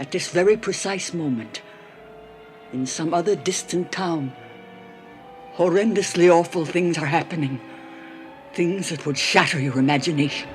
At this very precise moment, in some other distant town, horrendously awful things are happening. Things that would shatter your imagination.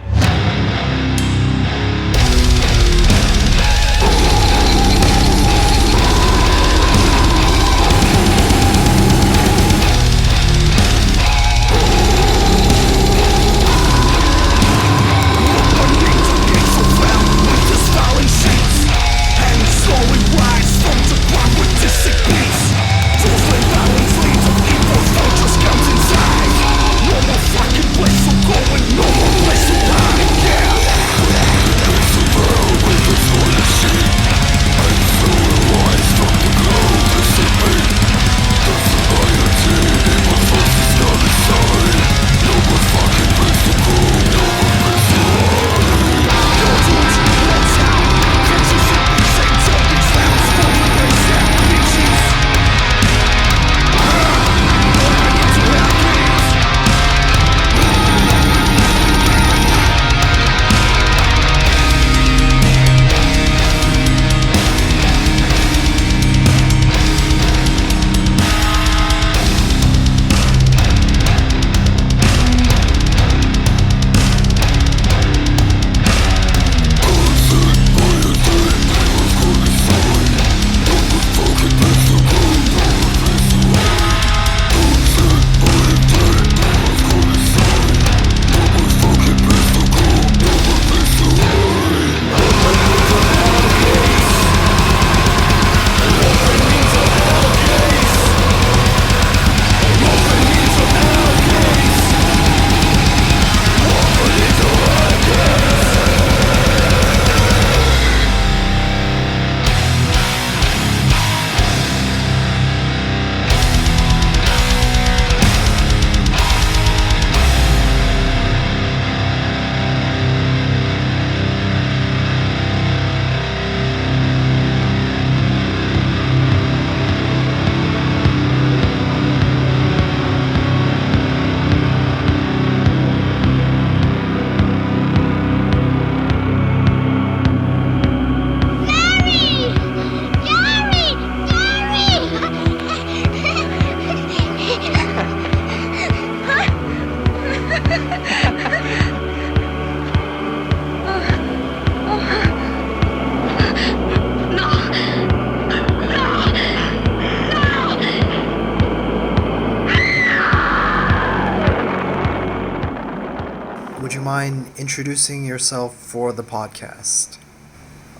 Would you mind introducing yourself for the podcast?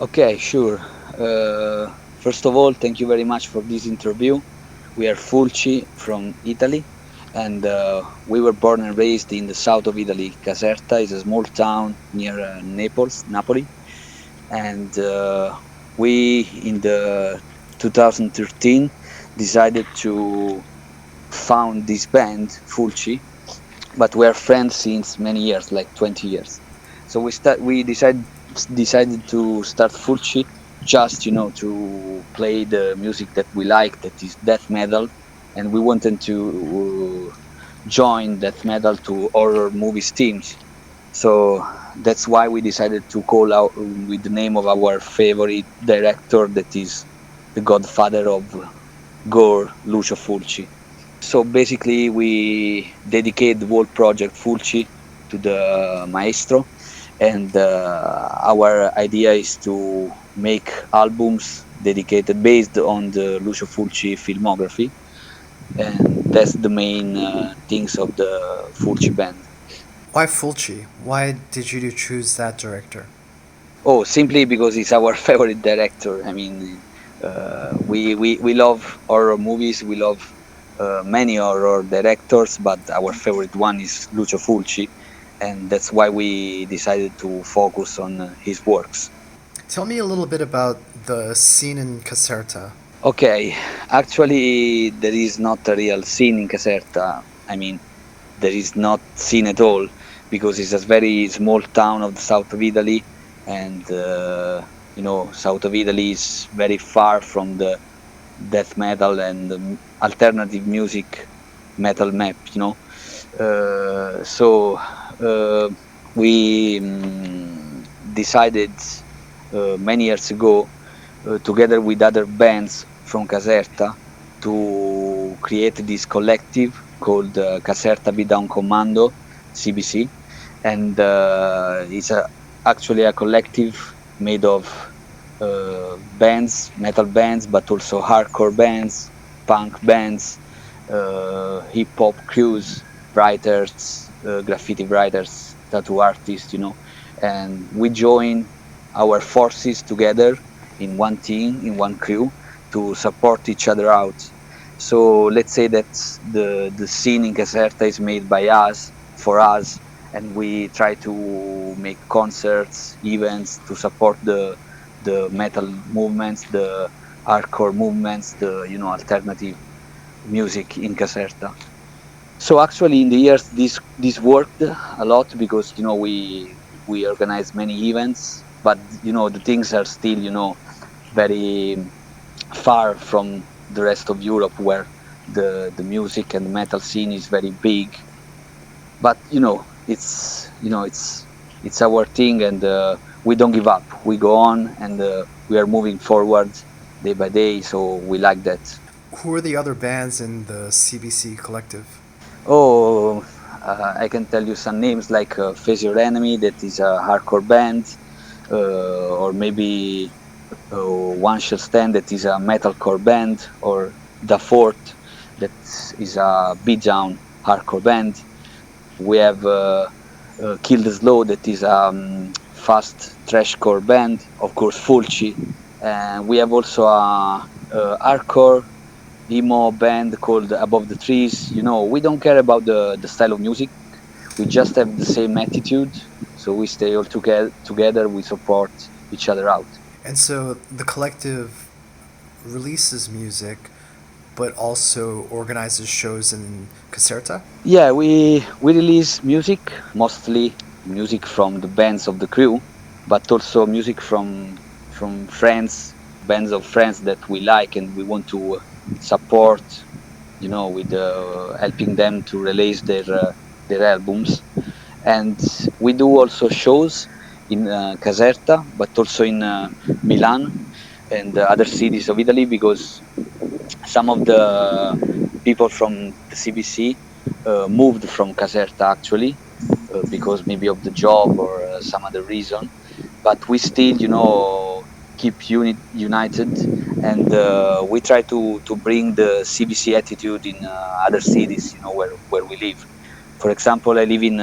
Okay, sure. First of all, thank you very much for this interview. We are Fulci from Italy, and we were born and raised in the south of Italy. Caserta is a small town near Napoli, and we, in the 2013, decided to found this band, Fulci, but we are friends since many years, like 20 years. So we decided to start Fulci just, to play the music that we like, that is death metal, and we wanted to join death metal to horror movies teams. So that's why we decided to call out with the name of our favorite director, that is the godfather of gore, Lucio Fulci. So basically we dedicate the whole project Fulci to the maestro, and our idea is to make albums dedicated based on the Lucio Fulci filmography, and that's the main things of the Fulci band. Why Fulci? Why did you choose that director? Oh, simply because he's our favorite director. I mean, we love horror movies, we love many horror directors, but our favorite one is Lucio Fulci, and that's why we decided to focus on his works. Tell me a little bit about the scene in Caserta. Okay, actually there is not a real scene in Caserta. I mean, there is not scene at all, because it's a very small town of the south of Italy, and south of Italy is very far from the death metal and alternative music metal map, so we decided many years ago together with other bands from Caserta to create this collective called Caserta Beatdown Commando CBC, and it's actually a collective made of bands, metal bands, but also hardcore bands, punk bands, hip hop crews, writers, graffiti writers, tattoo artists, and we join our forces together in one team, in one crew, to support each other out. So let's say that the scene in Caserta is made by us, for us, and we try to make concerts, events to support the metal movements, the hardcore movements, the alternative music in Caserta. So actually, in the years, this worked a lot because we organized many events, but the things are still very far from the rest of Europe, where the music and the metal scene is very big. But it's our thing, and we don't give up. We go on, and we are moving forward day by day. So we like that. Who are the other bands in the CBC collective? Oh, I can tell you some names like Face Your Enemy, that is a hardcore band, or maybe One Shall Stand, that is a metalcore band, or The Fort, that is a beatdown hardcore band. We have Kill the Slow, that is a fast trashcore band, of course Fulci, and we have also a hardcore emo band called Above the Trees. We don't care about the style of music. We just have the same attitude. So we stay all together. We support each other out. And so the collective releases music, but also organizes shows in Caserta? Yeah, we release music, mostly music from the bands of the crew, but also music from friends, bands of friends that we like and we want to support, with helping them to release their albums. And we do also shows in Caserta, but also in Milan and other cities of Italy, because some of the people from the CBC moved from Caserta actually, because maybe of the job or some other reason. But we still, keep united, and we try to bring the CBC attitude in other cities, where we live. For example, I live in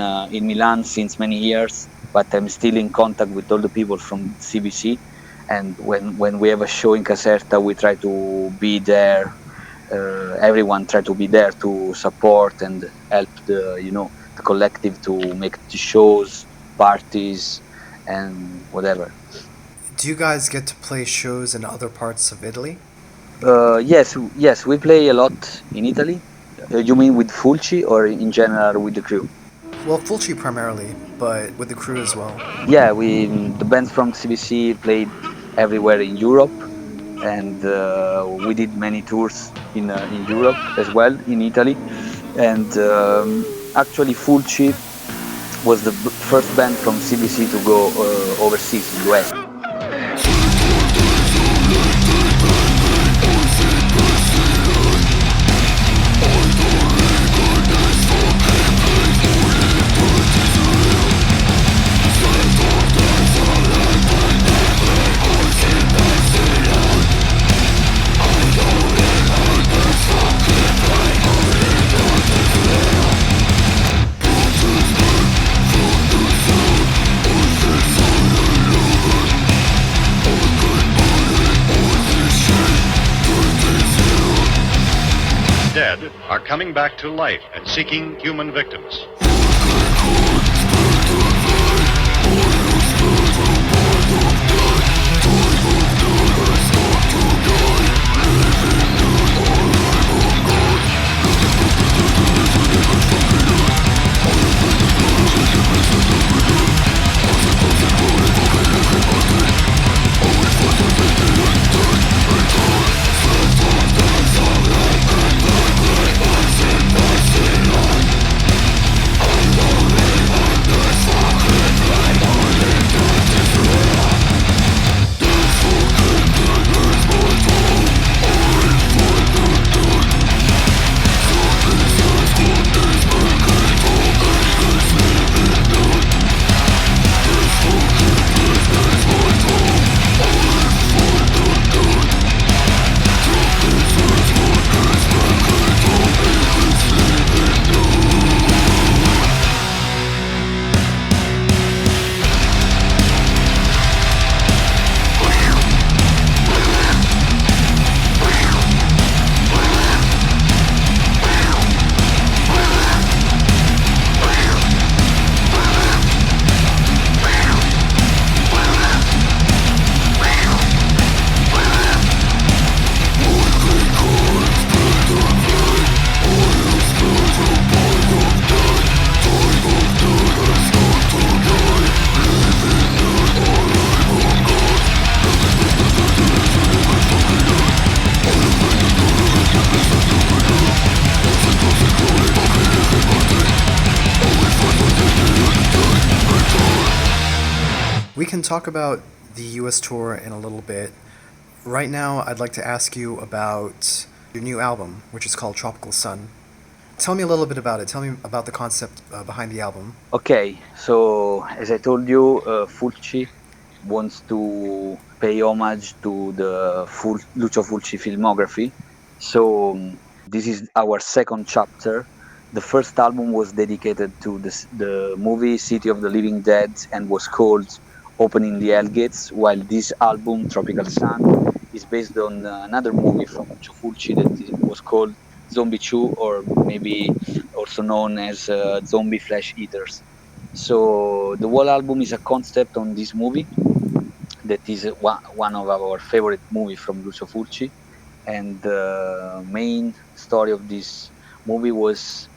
Milan since many years, but I'm still in contact with all the people from CBC. And when we have a show in Caserta, we try to be there. Everyone try to be there to support and help the collective to make the shows, parties, and whatever. Do you guys get to play shows in other parts of Italy? Yes, we play a lot in Italy. You mean with Fulci or in general with the crew? Well, Fulci primarily, but with the crew as well. Yeah, the bands from CBC played everywhere in Europe, and we did many tours in Europe as well, in Italy. And actually, Fulci was the first band from CBC to go overseas, in US. Undead are coming back to life and seeking human victims. can talk about the U.S. tour in a little bit. Right now, I'd like to ask you about your new album, which is called Tropical Sun. Tell me a little bit about it. Tell me about the concept behind the album. Okay, so as I told you, Fulci wants to pay homage to the full Lucio Fulci filmography. So this is our second chapter. The first album was dedicated to the movie City of the Living Dead and was called Opening the Hellgates, while this album, Tropical Sun, is based on another movie from Lucio Fulci that was called Zombie 2, or maybe also known as Zombie Flesh Eaters. So the whole album is a concept on this movie that is one of our favorite movies from Lucio Fulci. And the main story of this movie was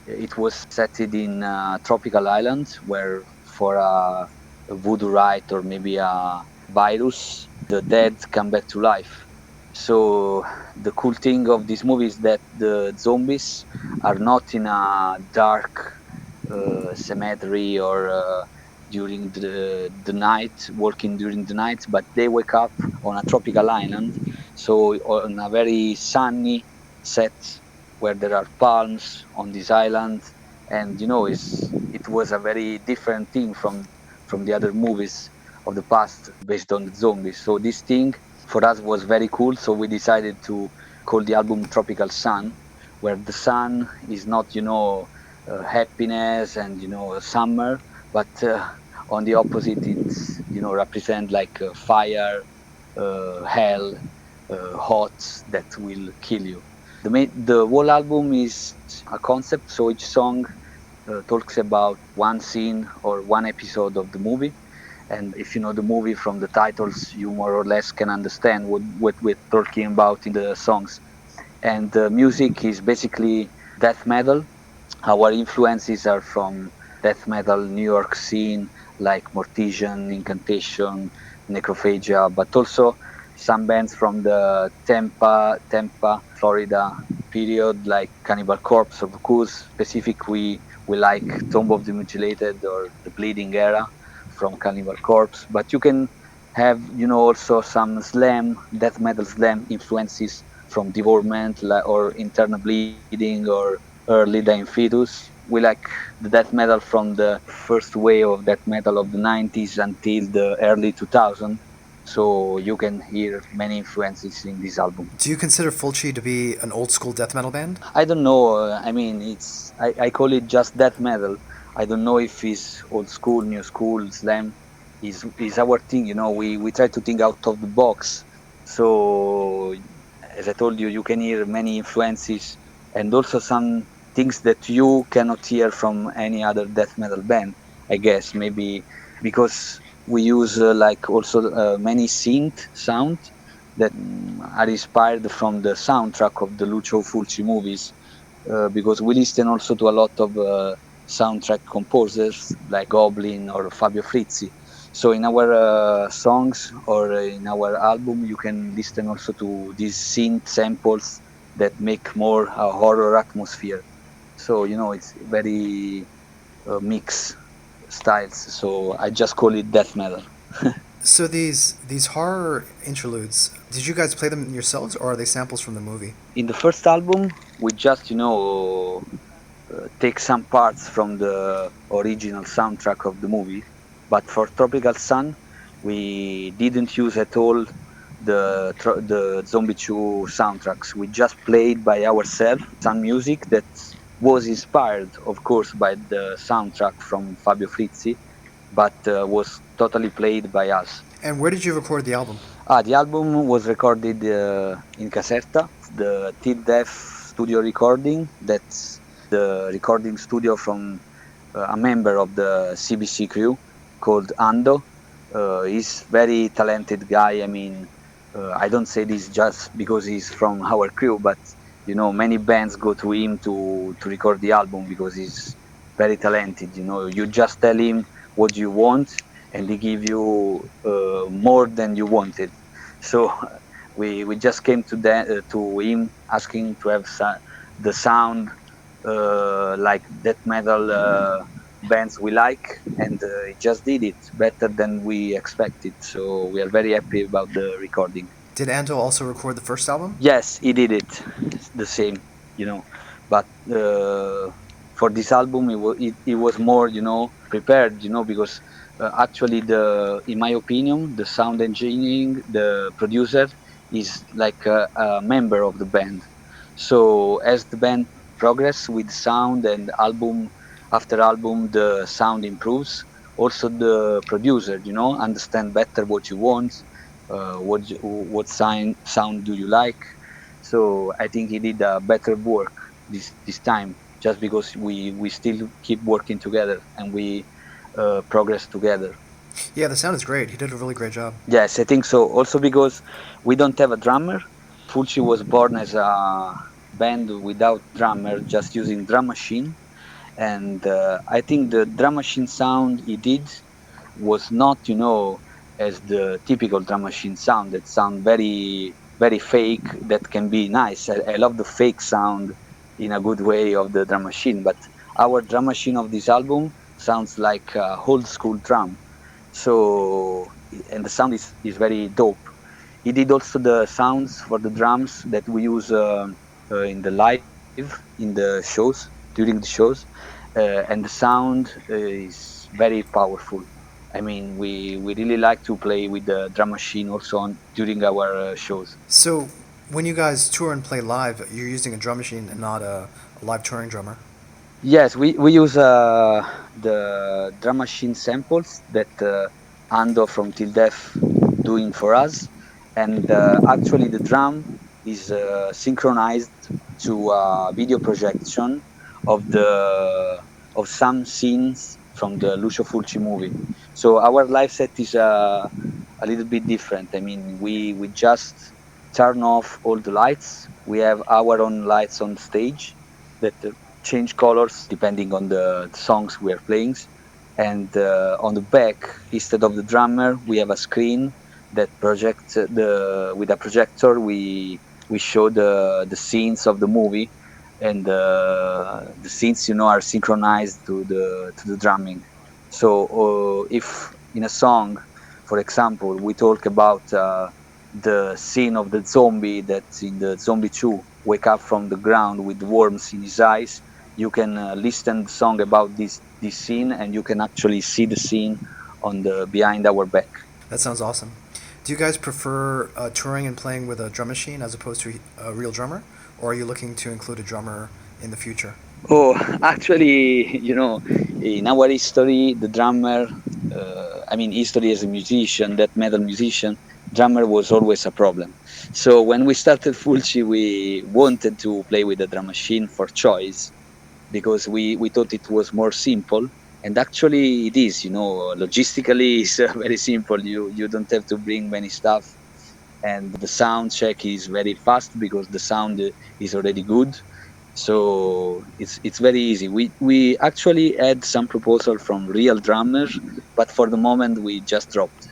it was set in a tropical island where for a voodoo rite or maybe a virus, the dead come back to life. So the cool thing of this movie is that the zombies are not in a dark cemetery or during the night, walking during the night, but they wake up on a tropical island, so on a very sunny set where there are palms on this island, and it was a very different thing from the other movies of the past based on the zombies. So this thing for us was very cool, so we decided to call the album Tropical Sun, where the sun is not happiness and summer, but on the opposite it's represent like fire, hell, hot that will kill you. The whole album is a concept, so each song talks about one scene or one episode of the movie, and if you know the movie from the titles, you more or less can understand what we're talking about in the songs. And the music is basically death metal. Our influences are from death metal New York scene, like Mortician, Incantation, Necrophagia, but also some bands from the Tampa, Florida period, like Cannibal Corpse, of course. Specifically, we like Tomb of the Mutilated or the Bleeding Era from Cannibal Corpse. But you can have, also some death metal slam influences from Devorment or Internal Bleeding or Early Dying Fetus. We like the death metal from the first wave of death metal of the 90s until the early 2000s. So you can hear many influences in this album. Do you consider Fulci to be an old school death metal band? I don't know. I mean, I call it just death metal. I don't know if it's old school, new school, slam. Is our thing. We try to think out of the box. So as I told you, you can hear many influences and also some things that you cannot hear from any other death metal band. I guess maybe because we use many synth sound that are inspired from the soundtrack of the Lucio Fulci movies, because we listen also to a lot of soundtrack composers like Goblin or Fabio Frizzi. So in our songs or in our album, you can listen also to these synth samples that make more a horror atmosphere. So it's very mixed styles, so I just call it death metal. So these horror interludes, did you guys play them yourselves, or are they samples from the movie? In the first album, we just take some parts from the original soundtrack of the movie, but for Tropical Sun, we didn't use at all the Zombie 2 soundtracks. We just played by ourselves some music that was inspired, of course, by the soundtrack from Fabio Frizzi, but was totally played by us. And where did you record the album? The album was recorded in Caserta, the Till Death studio recording. That's the recording studio from a member of the CBC crew called Ando. He's very talented guy. I mean, I don't say this just because he's from our crew, but many bands go to him to record the album because he's very talented. You just tell him what you want and he give you more than you wanted. So we just came to him asking to have the sound like death metal bands we like, and he just did it better than we expected. So we are very happy about the recording. Did Ando also record the first album? Yes, he did it. It's the same, But for this album, it was more, prepared, because actually, in my opinion, the sound engineering, the producer, is like a member of the band. So as the band progress with sound and album after album, the sound improves. Also, the producer, understand better what you want, what sound do you like. So I think he did a better work this time, just because we still keep working together and we progress together. Yeah, the sound is great. He did a really great job. Yes, I think so. Also because we don't have a drummer. Fulci was born as a band without drummer, just using drum machine. And I think the drum machine sound he did was not, as the typical drum machine sound. That sound very, very fake. That can be nice. I love the fake sound in a good way of the drum machine. But our drum machine of this album sounds like old school drum. So, and the sound is very dope. He did also the sounds for the drums that we use in the live, in the shows, during the shows. And the sound is very powerful. I mean, we really like to play with the drum machine also during our shows. So, when you guys tour and play live, you're using a drum machine and not a live touring drummer? Yes, we use the drum machine samples that Ando from Till Death doing for us, and actually the drum is synchronized to a video projection of some scenes from the Lucio Fulci movie. So our live set is a little bit different. I mean, we just turn off all the lights. We have our own lights on stage that change colors depending on the songs we are playing. And on the back, instead of the drummer, we have a screen that projects with a projector. We show the scenes of the movie, and the scenes, are synchronized to the drumming. So if in a song, for example, we talk about the scene of the zombie that in the Zombie 2 wake up from the ground with worms in his eyes, you can listen the song about this scene, and you can actually see the scene on the behind our back. That sounds awesome. Do you guys prefer touring and playing with a drum machine as opposed to a real drummer, or are you looking to include a drummer in the future? Oh, actually, in our history, the drummer, history as a musician, that metal musician, drummer was always a problem. So when we started Fulci, we wanted to play with the drum machine for choice, because we thought it was more simple. And actually it is, logistically it's very simple. You don't have to bring many stuff. And the sound check is very fast because the sound is already good. So it's very easy. We actually had some proposal from real drummers, but for the moment we just dropped.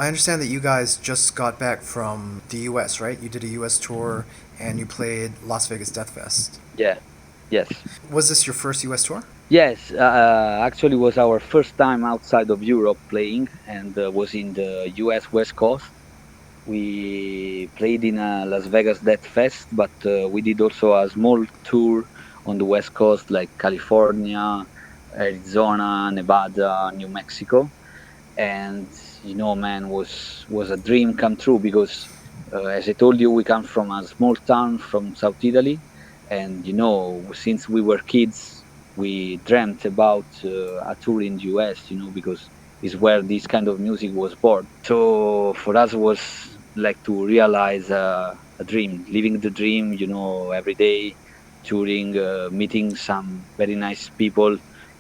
I understand that you guys just got back from the US, right? You did a US tour and you played Las Vegas Death Fest. Yeah, yes. Was this your first US tour? Yes, actually was our first time outside of Europe playing, and was in the US West Coast. We played in Las Vegas Death Fest, but we did also a small tour on the West Coast, like California, Arizona, Nevada, New Mexico. And man, was a dream come true, because as I told you, we come from a small town from South Italy, and since we were kids, we dreamt about a tour in the US, because it's where this kind of music was born. So for us, it was like to realize a dream, living the dream, every day, touring, meeting some very nice people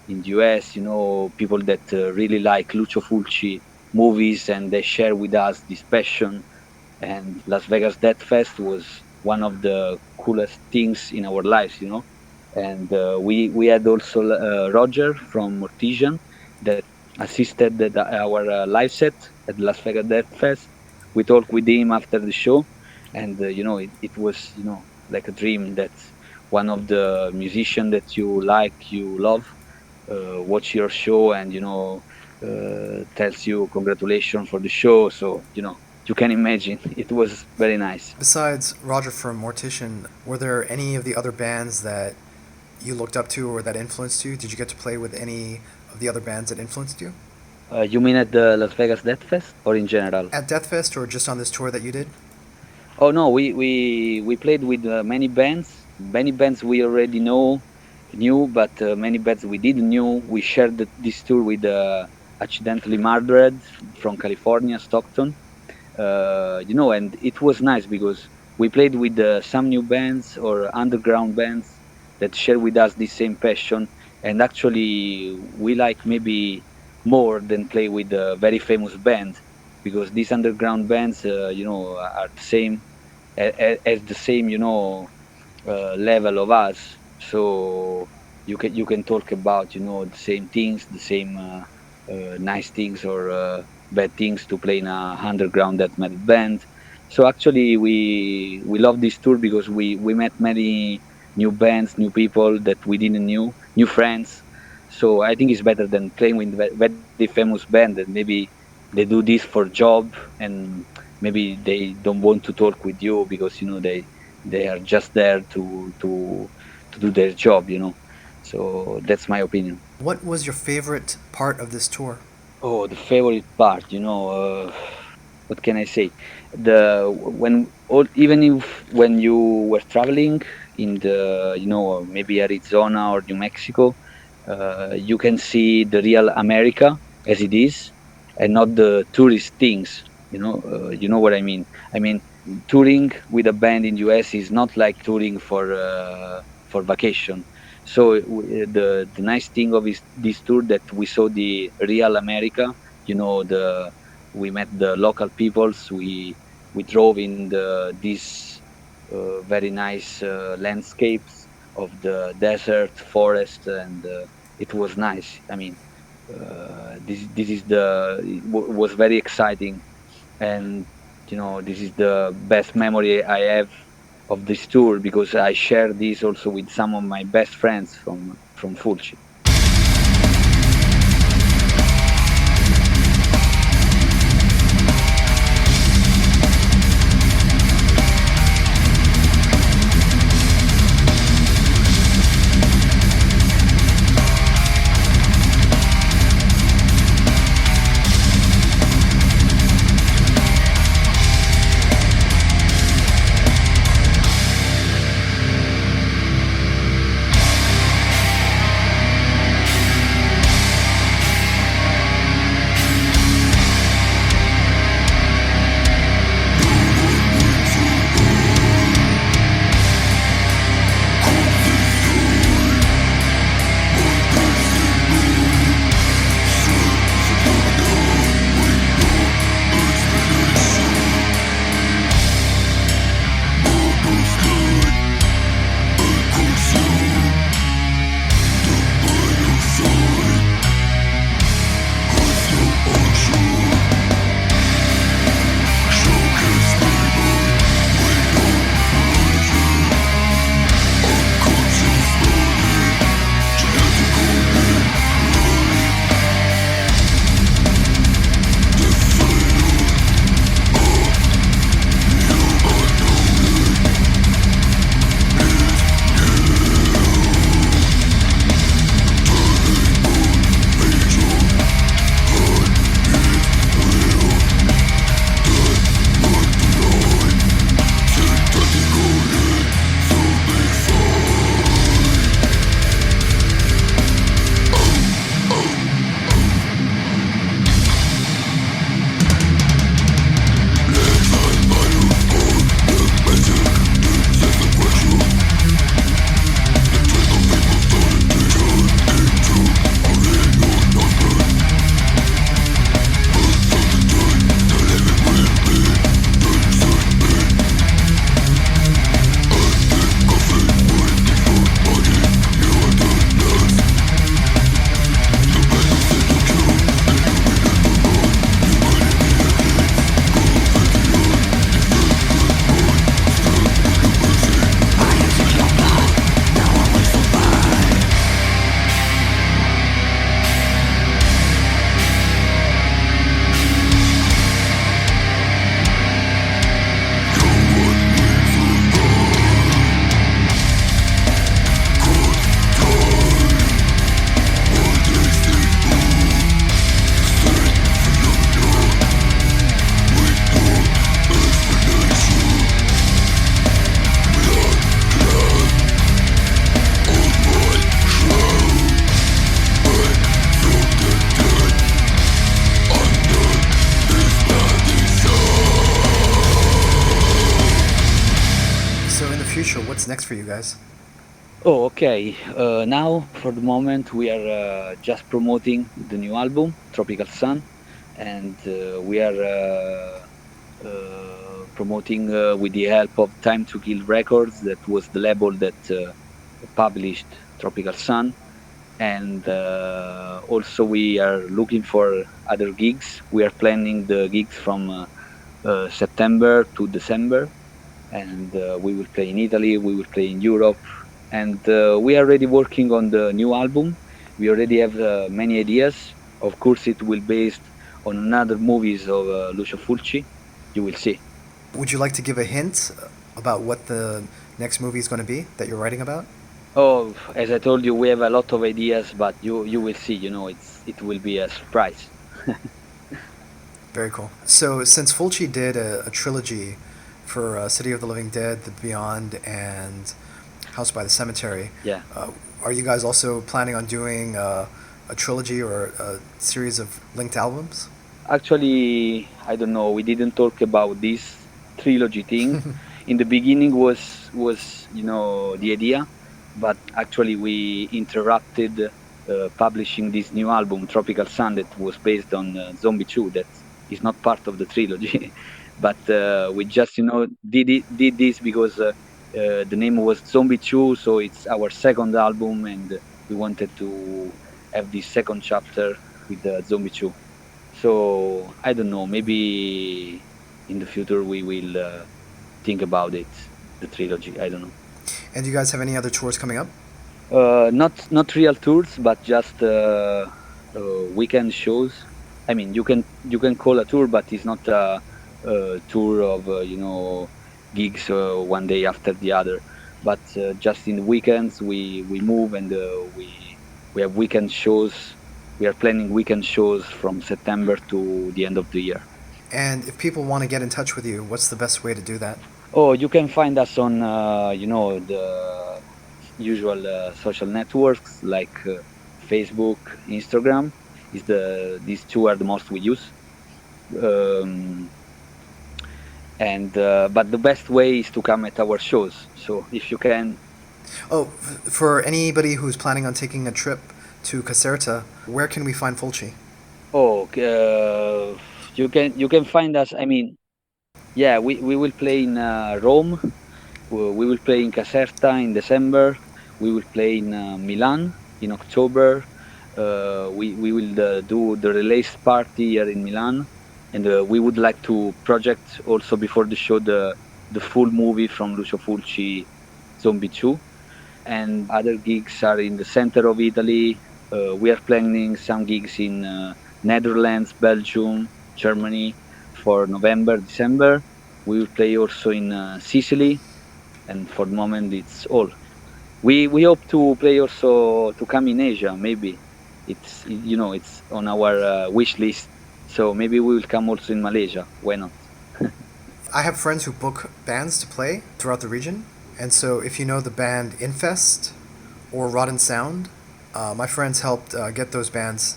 in the US, people that really like Lucio Fulci movies, and they share with us this passion. And Las Vegas Death Fest was one of the coolest things in our lives, And we had also Roger from Mortisian that assisted our live set at Las Vegas Death Fest. We talked with him after the show, and it was like a dream that one of the musicians that you like, you love, watch your show and tells you congratulations for the show. So you can imagine it was very nice. Besides Roger from Mortician, were there any of the other bands that you looked up to or that influenced you? Did you get to play with any of the other bands that influenced you? You mean at the Las Vegas Death Fest or in general? At Death Fest or just on this tour that you did? Oh no, we played with many bands we already knew, but many bands we didn't knew. We shared this tour with Accidentally Murdered from California, Stockton. And it was nice because we played with some new bands or underground bands that share with us the same passion. And actually, we like maybe more than play with a very famous band, because these underground bands, are the same as the same, level of us. So you can talk about the same things, the same nice things or bad things to play in a underground death metal band. So actually, we love this tour because we met many new bands, new people that we didn't knew, new friends. So I think it's better than playing with very famous band that maybe they do this for job, and maybe they don't want to talk with you because they are just there to do their job. So that's my opinion. What was your favorite part of this tour? Oh, the favorite part, what can I say? Even if when you were traveling in the, maybe Arizona or New Mexico, you can see the real America as it is, and not the tourist things. You know what I mean. I mean, touring with a band in US is not like touring for vacation. So the nice thing of this tour that we saw the real America. We met the local peoples. We drove in these very nice landscapes of the desert, forest, and it was nice. I mean, was very exciting, and this is the best memory I have of this tour, because I share this also with some of my best friends from Fulci. next for you guys? Oh, okay. Now, for the moment, we are just promoting the new album, Tropical Sun, and we are promoting with the help of Time to Kill Records, that was the label that published Tropical Sun. And also, we are looking for other gigs. We are planning the gigs from September to December, and we will play in Italy, we will play in Europe, and we are already working on the new album. We already have many ideas. Of course, it will be based on another movies of Lucio Fulci. You will see. Would you like to give a hint about what the next movie is going to be that you're writing about? Oh, as I told you, we have a lot of ideas, but you will see. It will be a surprise. Very cool. So, since Fulci did a trilogy for City of the Living Dead, The Beyond, and House by the Cemetery, Yeah. are you guys also planning on doing a trilogy or a series of linked albums? Actually, I don't know. We didn't talk about this trilogy thing. In the beginning was the idea, but actually we interrupted publishing this new album, Tropical Sun, that was based on Zombie 2. That is not part of the trilogy, but we just did this because the name was Zombie 2, so it's our second album, and we wanted to have this second chapter with Zombie 2. So I don't know. Maybe in the future we will think about it, the trilogy. I don't know. And do you guys have any other tours coming up? Not real tours, but just weekend shows. I mean, you can call a tour, but it's not a tour of gigs one day after the other. But just in the weekends we move, and we have weekend shows. We are planning weekend shows from September to the end of the year. And if people want to get in touch with you, what's the best way to do that? Oh, you can find us on the usual social networks like Facebook, Instagram. These two are the most we use. But the best way is to come at our shows. So if you can. Oh, for anybody who's planning on taking a trip to Caserta, where can we find Fulci? Oh, you can find us. I mean, yeah, we will play in Rome. We will play in Caserta in December. We will play in Milan in October. We will do the release party here in Milan, and we would like to project also before the show the full movie from Lucio Fulci, Zombie 2. And other gigs are in the center of Italy. We are planning some gigs in Netherlands, Belgium, Germany for November, December. We will play also in Sicily, and for the moment it's all. We hope to play also to come in Asia. Maybe it's on our wish list. So maybe we will come also in Malaysia. Why not? I have friends who book bands to play throughout the region, and so if you know the band Infest or Rotten Sound, my friends helped get those bands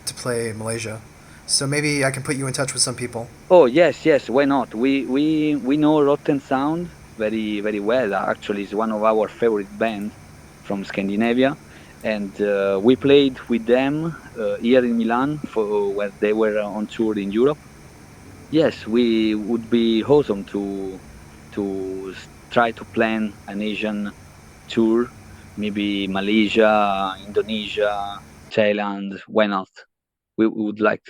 to play Malaysia. So maybe I can put you in touch with some people. Oh yes, why not? We know Rotten Sound very very well. Actually, it's one of our favorite bands from Scandinavia, and we played with them here in Milan where they were on tour in Europe. Yes, we would be awesome to try to plan an Asian tour, maybe Malaysia, Indonesia, Thailand. Why not? We would like.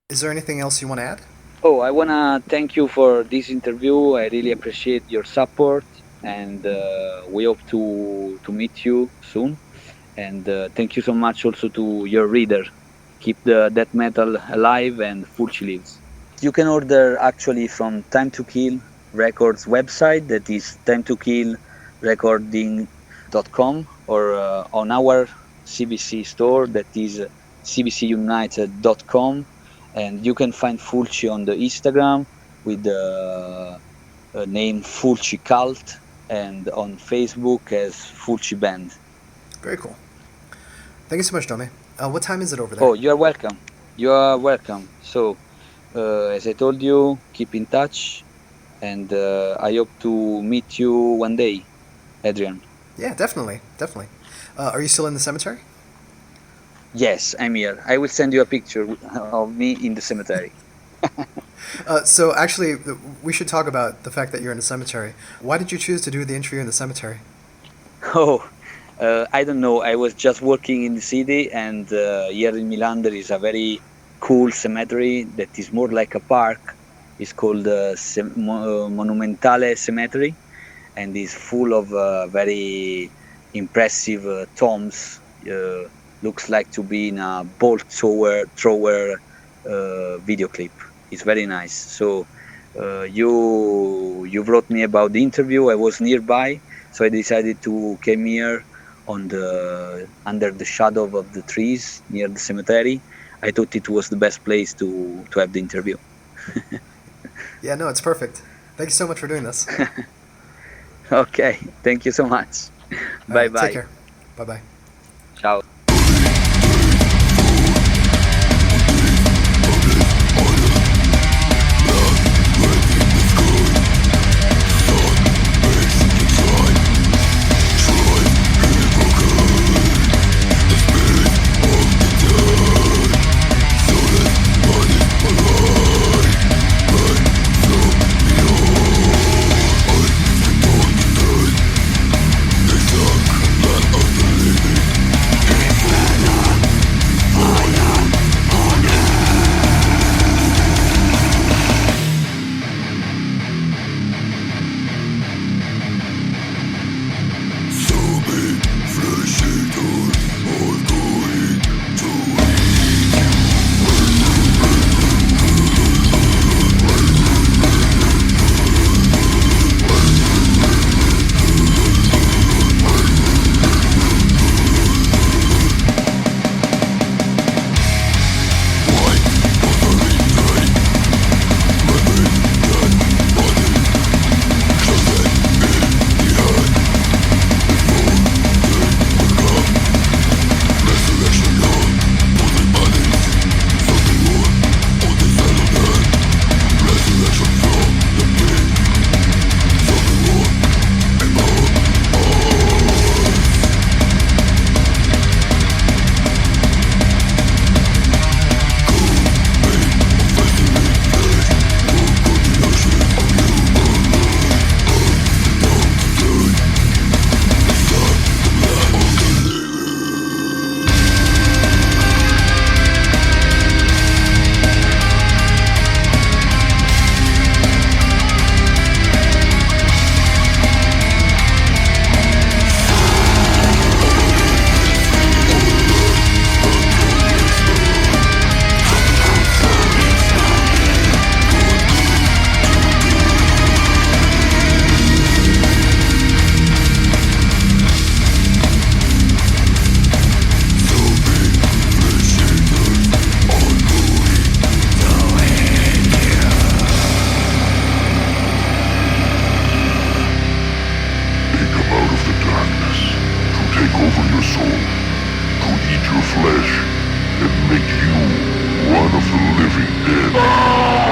Is there anything else you want to add? Oh, I want to thank you for this interview. I really appreciate your support, and we hope to meet you soon. And thank you so much also to your reader. Keep the death metal alive, and Fulci lives. You can order actually from Time to Kill Records website, that is timetokillrecording.com, or on our CBC store, that is cbcunited.com. And you can find Fulci on the Instagram with the name Fulci Cult, and on Facebook as Fulci Band. Very cool. Thank you so much, Dome. What time is it over there? Oh, you are welcome. You are welcome. So, as I told you, keep in touch, and I hope to meet you one day. Adrian. Yeah, definitely, definitely. Are you still in the cemetery? Yes, I'm here. I will send you a picture of me in the cemetery. So actually, we should talk about the fact that you're in a cemetery. Why did you choose to do the interview in the cemetery? Oh, I don't know. I was just working in the city, and here in Milan there is a very cool cemetery that is more like a park. It's called Monumentale Cemetery, and is full of very impressive tombs. Looks like to be in a bolt thrower video clip. It's very nice. So you wrote me about the interview. I was nearby, so I decided to come here on the under the shadow of the trees near the cemetery. I thought it was the best place to have the interview. Yeah, no, it's perfect. Thank you so much for doing this. Okay, thank you so much. All Bye right, take bye. care. Bye bye. Ciao. flesh and make you one of the living dead.